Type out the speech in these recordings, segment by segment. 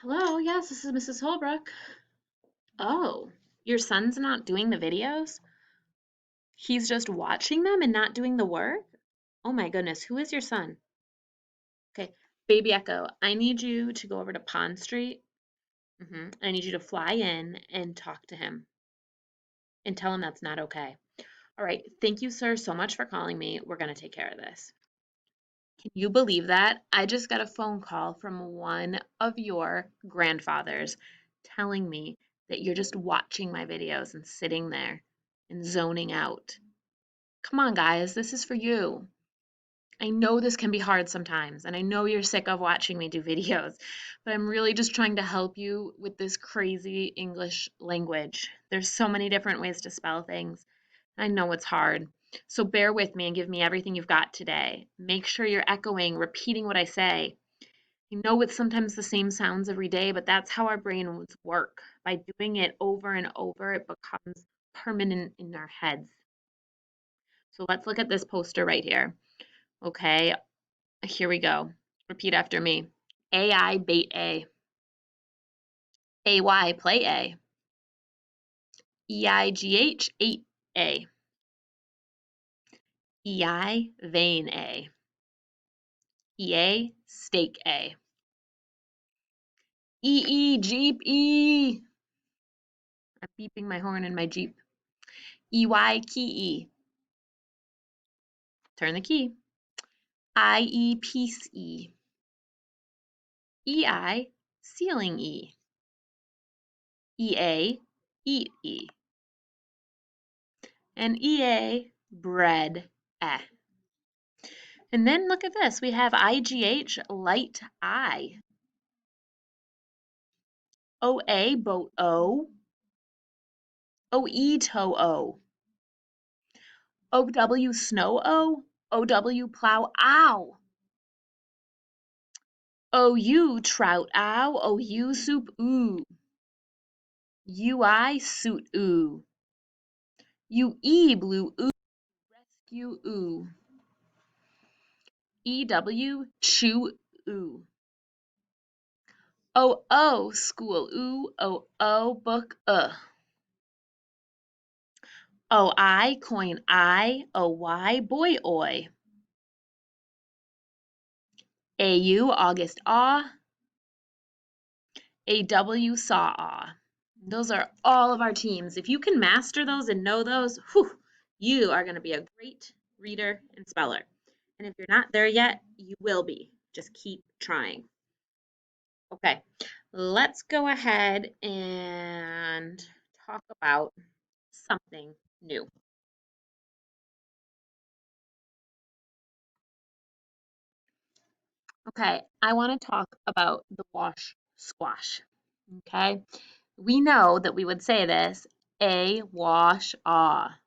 Hello, yes, this is Mrs. Holbrook. Oh, your son's not doing the videos? He's just watching them and not doing the work? Oh my goodness, who is your son? Okay, Baby Echo, I need you to go over to Pond Street. I need you to fly in and talk to him and tell him that's not okay. All right, thank you, sir, so much for calling me. We're going to take care of this. Can you believe that? I just got a phone call from one of your grandfathers telling me that you're just watching my videos and sitting there and zoning out. Come on, guys, this is for you. I know this can be hard sometimes, and I know you're sick of watching me do videos, but I'm really just trying to help you with this crazy English language. There's so many different ways to spell things. I know it's hard. So bear with me and give me everything you've got today. Make sure you're echoing, repeating what I say. I know it's sometimes the same sounds every day, but that's how our brains work. By doing it over and over, it becomes permanent in our heads. So let's look at this poster right here. Okay, here we go. Repeat after me. AI bait A. AY play A. EIGH 8A. EI vein A. EA steak A. EE Jeep E. I'm beeping my horn in my Jeep. EY key E. Turn the key. IE piece E. EI ceiling E. EA eat E. And EA bread eh. And then look at this. We have IGH light I. OA boat O. OE toe O. OW snow O. OW plow ow. OU trout ow. OU soup ooh. UI suit ooh. UE blue ooh. Rescue ooh. EW chew ooh. OO school ooh. OO book OI coin I. OY boy oi. AU August aw. AW saw aw. Those are all of our teams. If you can master those and know those, whew, you are going to be a great reader and speller. And if you're not there yet, you will be. Just keep trying. Okay, let's go ahead and talk about something new. Okay, I want to talk about the wash squash. Okay, we know that we would say this a wash ah.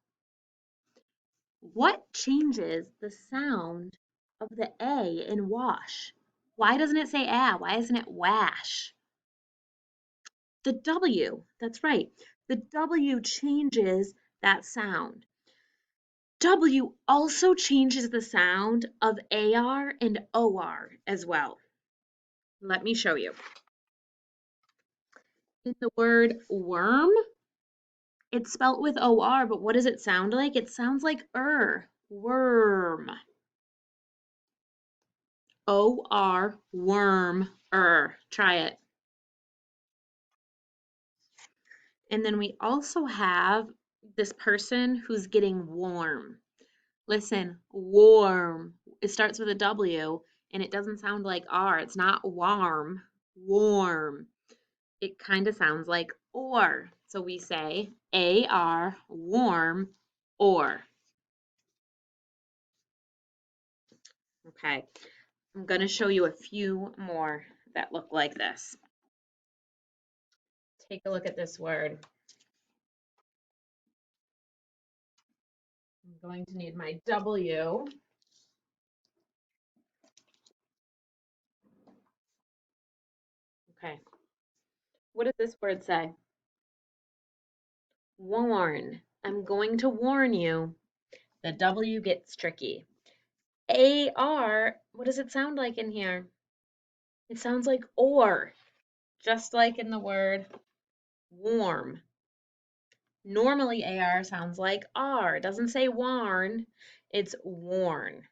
What changes the sound of the A in wash? Why doesn't it say ah? Why isn't it wash? The W, that's right. The W changes that sound. W also changes the sound of AR and OR as well. Let me show you. In the word worm, it's spelt with OR, but what does it sound like? It sounds like worm. OR, worm, Try it. And then we also have this person who's getting warm. Listen, warm. It starts with a W and it doesn't sound like R. It's not warm, warm. It kind of sounds like or. So we say AR, warm, or. Okay, I'm going to show you a few more that look like this. Take a look at this word. I'm going to need my W. Okay, what does this word say? Warn. I'm going to warn you. The W gets tricky. AR, what does it sound like in here? It sounds like or. just like in the word warm. Normally AR sounds like R. It doesn't say warn, it's worn.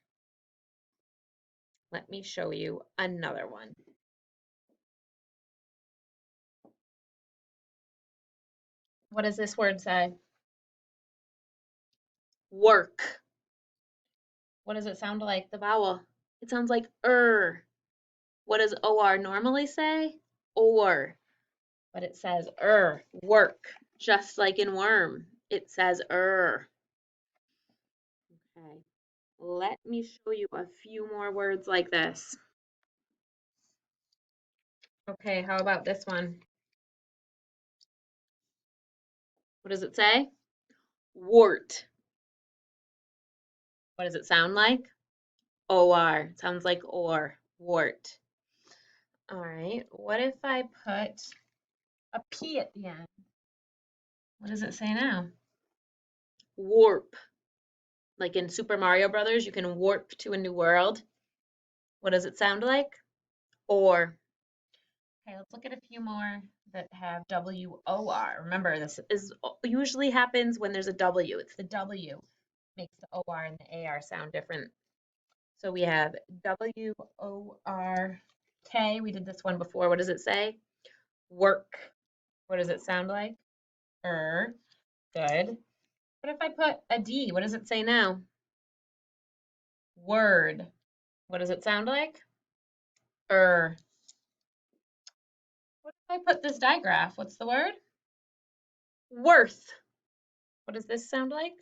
Let me show you another one. What does this word say? Work. What does it sound like, the vowel? It sounds like What does OR normally say? Or. But it says work. Just like in worm, it says Okay. Let me show you a few more words like this. Okay, how about this one? What does it say? Wart. What does it sound like? OR. It sounds like or. Wart. All right. What if I put a P at the end? What does it say now? Warp. Like in Super Mario Brothers, you can warp to a new world. What does it sound like? Or. Okay, let's look at a few more that have WOR. Remember, this is usually happens when there's a W. It's the W makes the OR and the AR sound different. So we have WORK. We did this one before. What does it say? Work. What does it sound like? Good. What if I put a D? What does it say now? Word. What does it sound like? What if I put this digraph? What's the word? Worth. What does this sound like?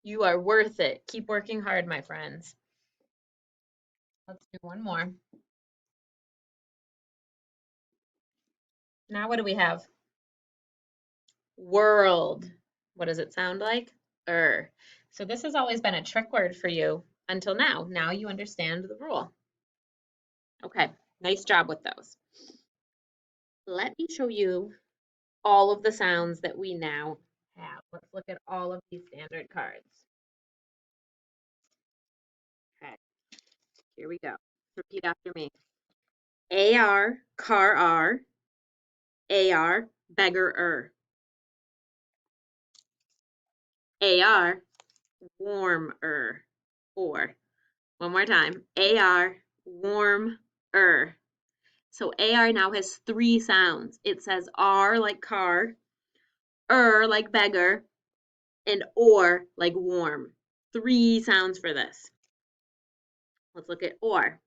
You are worth it. Keep working hard, my friends. Let's do one more. Now what do we have? World. What does it sound like? So this has always been a trick word for you until now. Now you understand the rule. Okay, nice job with those. Let me show you all of the sounds that we now have. Let's look at all of these standard cards. Okay, here we go. Repeat after me. AR, car R, AR, beggar AR, warmer. Or one more time. AR, warmer. So AR now has 3 sounds. It says R like car, like beggar, and or like warm. 3 sounds for this. Let's look at or.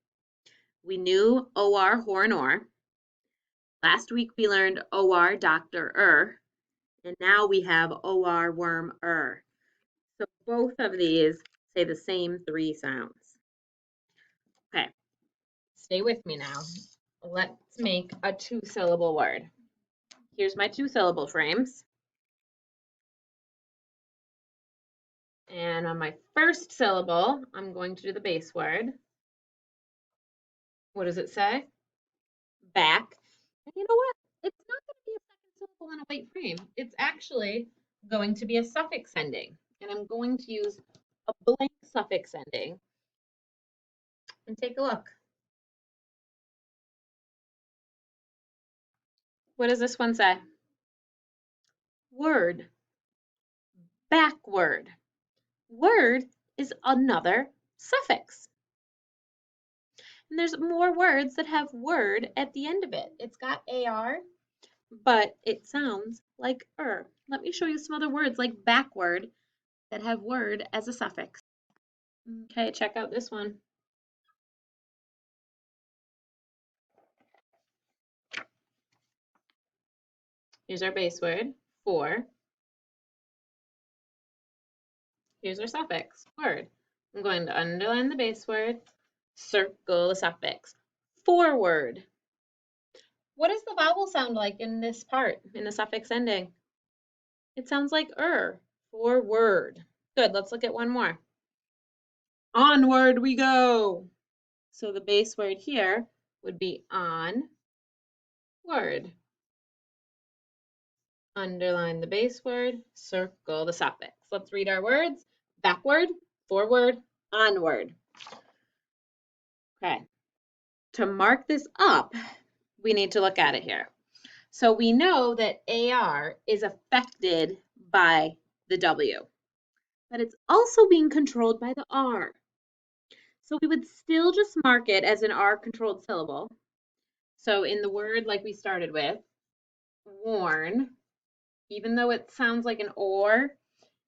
We knew OR, horn or. Last week we learned OR, doctor and now we have OR, worm So both of these say the same 3 sounds. Okay, stay with me now. Let's make a 2-syllable word. Here's my 2-syllable frames. And on my first syllable, I'm going to do the base word. What does it say? Back. And you know what? It's not going to be a second syllable on a white frame. It's actually going to be a suffix ending. And I'm going to use a blank suffix ending. And take a look. What does this one say? Word. Backward. Word is another suffix. And there's more words that have word at the end of it. It's got AR, but it sounds like Let me show you some other words like backward that have word as a suffix. Okay, check out this one. Here's our base word, for. Here's our suffix, word. I'm going to underline the base word, circle the suffix, forward. What does the vowel sound like in this part, in the suffix ending? It sounds like forward. Good, let's look at one more. Onward we go. So the base word here would be on word. Underline the base word, circle the suffix. Let's read our words. Backward, forward, onward. Okay. To mark this up, we need to look at it here. So we know that AR is affected by the W, but it's also being controlled by the R. So we would still just mark it as an R-controlled syllable. So in the word like we started with, worn, even though it sounds like an or,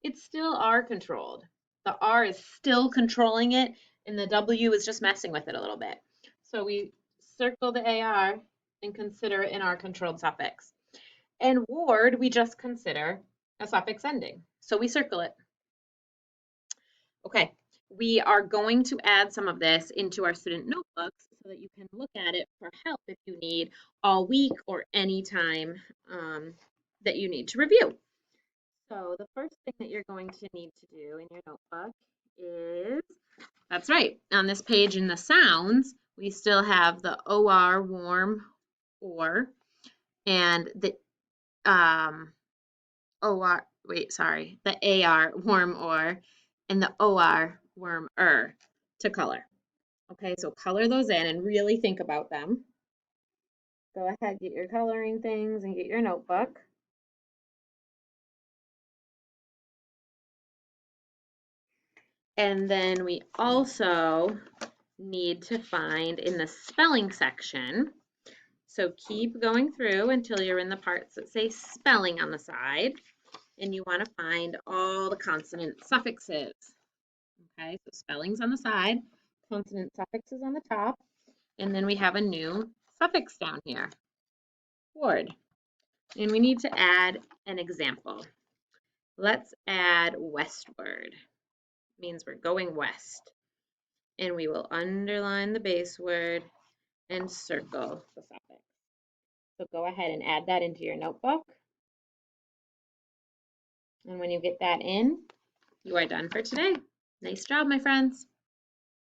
it's still R-controlled. The R is still controlling it, and the W is just messing with it a little bit. So we circle the AR and consider it an R-controlled suffix. And ward, we just consider a suffix ending. So we circle it. Okay, we are going to add some of this into our student notebooks so that you can look at it for help if you need all week or any time that you need to review. So the first thing that you're going to need to do in your notebook is, that's right, on this page in the sounds, we still have the OR, warm, or, and the OR, wait, sorry, the AR, warm, or, and the OR, worm, to color. Okay, so color those in and really think about them. Go ahead, get your coloring things and get your notebook. And then we also need to find in the spelling section. So keep going through until you're in the parts that say spelling on the side. And you want to find all the consonant suffixes. Okay, so spelling's on the side, consonant suffixes on the top, and then we have a new suffix down here, ward. And we need to add an example. Let's add westward. It means we're going west. And we will underline the base word and circle the suffix. So go ahead and add that into your notebook. And when you get that in, you are done for today. Nice job, my friends.